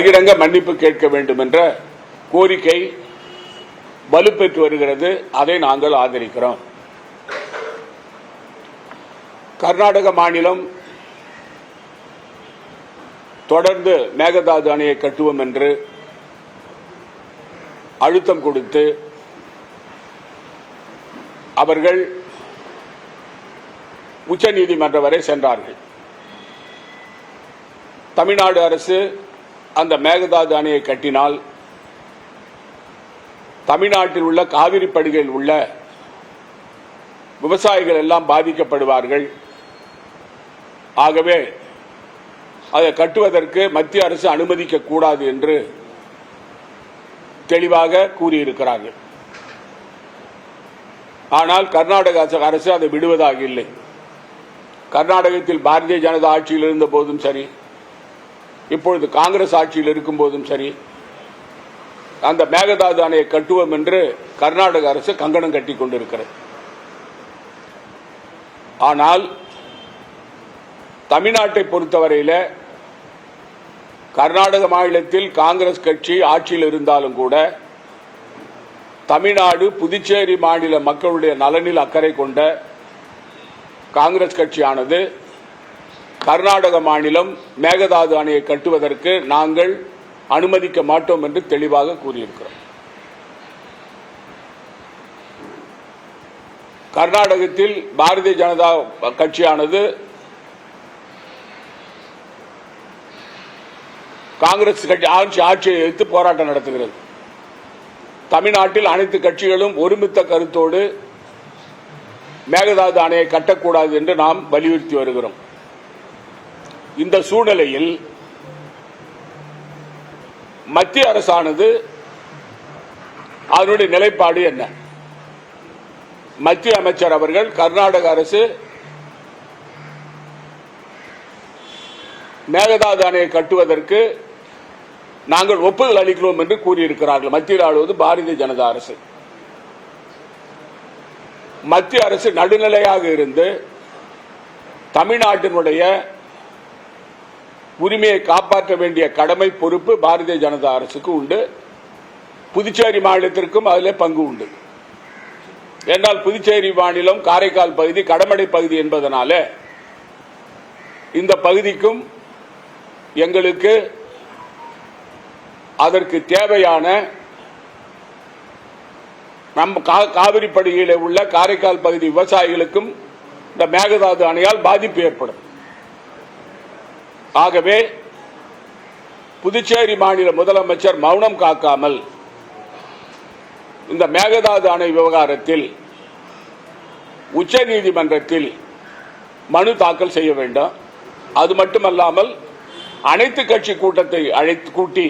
பகிரங்க மன்னிப்பு கேட்க வேண்டும் என்ற கோரிக்கை வலுப்பெற்று வருகிறது. அதை நாங்கள் ஆதரிக்கிறோம். கர்நாடக மாநிலம் தொடர்ந்து மேகதாது அணையை கட்டுவோம் என்று அழுத்தம் கொடுத்து அவர்கள் உச்சநீதிமன்றம் வரை சென்றார்கள். தமிழ்நாடு அரசு அந்த மேகதாது அணையை கட்டினால் தமிழ்நாட்டில் உள்ள காவிரி படுகையில் உள்ள விவசாயிகள் எல்லாம் பாதிக்கப்படுவார்கள். ஆகவே அதை கட்டுவதற்கு மத்திய அரசு அனுமதிக்க கூடாது என்று தெளிவாக கூறியிருக்கிறார்கள். ஆனால் கர்நாடக அரசு அதை விடுவதாக இல்லை. கர்நாடகத்தில் பாரதிய ஜனதா ஆட்சியில் இருந்த போதும் சரி, இப்பொழுது காங்கிரஸ் ஆட்சியில் இருக்கும் போதும் சரி, அந்த மேகதாது அணையை கட்டுவோம் என்று கர்நாடக அரசு கங்கணம் கட்டிக் கொண்டிருக்கிறது. ஆனால் தமிழ்நாட்டை பொறுத்தவரையில் கர்நாடக மாநிலத்தில் காங்கிரஸ் கட்சி ஆட்சியில் இருந்தாலும் கூட தமிழ்நாடு புதுச்சேரி மாநில மக்களுடைய நலனில் அக்கறை கொண்ட காங்கிரஸ் கட்சியானது கர்நாடக மாநிலம் மேகதாது அணையை கட்டுவதற்கு நாங்கள் அனுமதிக்க மாட்டோம் என்று தெளிவாக கூறியிருக்கிறோம். கர்நாடகத்தில் பாரதிய ஜனதா கட்சியானது காங்கிரஸ் கட்சி ஆட்சியை எதிர்த்து போராட்டம் நடத்துகிறது. தமிழ்நாட்டில் அனைத்து கட்சிகளும் ஒருமித்த கருத்தோடு மேகதாது அணையை கட்டக்கூடாது என்று நாம் வலியுறுத்தி வருகிறோம். இந்த சூழ்நிலையில் மத்திய அரசானது அதனுடைய நிலைப்பாடு என்ன? மத்திய அமைச்சர் அவர்கள் கர்நாடக அரசு மேகதாது அணையை கட்டுவதற்கு நாங்கள் ஒப்புதல் அளிக்கிறோம் என்று கூறியிருக்கிறார்கள். மத்தியில் ஆளுவது பாரதிய ஜனதா அரசு. மத்திய அரசு நடுநிலையாக இருந்து தமிழ்நாட்டினுடைய உரிமையை காப்பாற்ற வேண்டிய கடமை பொறுப்பு பாரதிய ஜனதா அரசுக்கு உண்டு. புதுச்சேரி மாநிலத்திற்கும் அதில் பங்கு உண்டு. என்றால் புதுச்சேரி மாநிலம் காரைக்கால் பகுதி கடமடை பகுதி என்பதனால இந்த பகுதிக்கும் எங்களுக்கு அதற்கு தேவையான நம் காவிரி படுகையில் உள்ள காரைக்கால் பகுதி விவசாயிகளுக்கும் இந்த மேகதாது அணையால் பாதிப்பு ஏற்படும். ஆகவே புதுச்சேரி மாநில முதலமைச்சர் மௌனம் காக்காமல் இந்த மேகதாது அணை விவகாரத்தில் உச்சநீதிமன்றத்தில் மனு தாக்கல் செய்ய வேண்டும். அது மட்டுமல்லாமல் அனைத்து கட்சி கூட்டத்தை அழைத்து கூட்டி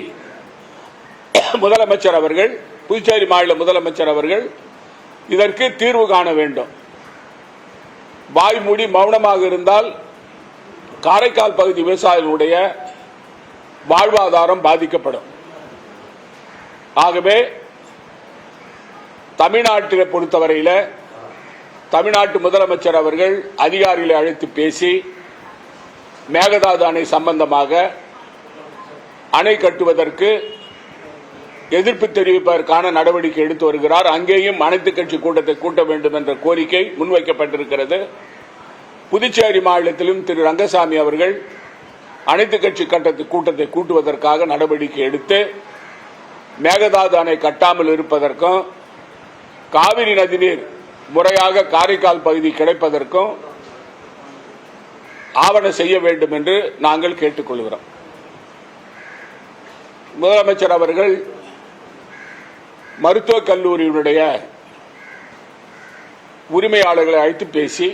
முதலமைச்சர் அவர்கள், புதுச்சேரி மாநில முதலமைச்சர் அவர்கள் இதற்கு தீர்வு காண வேண்டும். வாய் மூடி மௌனமாக இருந்தால் காரைக்கால் பகுதி விவசாயிகளுடைய வாழ்வாதாரம் பாதிக்கப்படும். ஆகவே தமிழ்நாட்டில் பொறுத்தவரையில் தமிழ்நாட்டு முதலமைச்சர் அவர்கள் அதிகாரிகளை அழைத்து பேசி மேகதாது அணை சம்பந்தமாக அணை கட்டுவதற்கு எதிர்ப்பு தெரிவிப்பதற்கான நடவடிக்கை எடுத்து வருகிறார். அங்கேயும் அனைத்து கட்சி கூட்டத்தை கூட்ட வேண்டும் என்ற கோரிக்கை முன்வைக்கப்பட்டிருக்கிறது. புதுச்சேரி மாநிலத்திலும் திரு ரங்கசாமி அவர்கள் அனைத்து கட்சி கூட்டத்தை கூட்டுவதற்காக நடவடிக்கை எடுத்து மேகதாது அணை கட்டாமல் இருப்பதற்கும் காவிரி நதிநீர் முறையாக காரைக்கால் பகுதி கிடைப்பதற்கும் ஆவணம் செய்ய வேண்டும் என்று நாங்கள் கேட்டுக்கொள்கிறோம். முதலமைச்சர் அவர்கள் மருத்துவக் கல்லூரியினுடைய உரிமையாளர்களை அழைத்து பேசி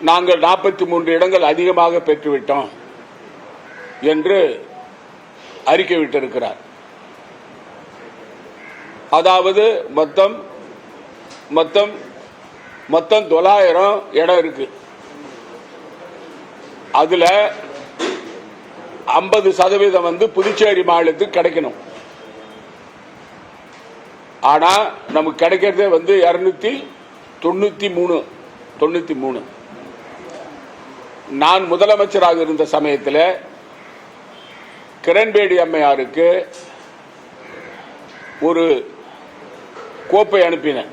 நாங்கள் 43 இடங்கள் அதிகமாக பெற்றுவிட்டோம் என்று அறிக்கை விட்டிருக்கிறார். அதாவது மொத்தம் 900 இடம் இருக்கு. அதுல 50% புதுச்சேரி மாநிலத்துக்கு கிடைக்கணும். ஆனா நமக்கு கிடைக்கிறதே 293. நான் முதலமைச்சராக இருந்த சமயத்தில் கிரண்பேடி அம்மையாருக்கு ஒரு கோப்பை அனுப்பினேன்.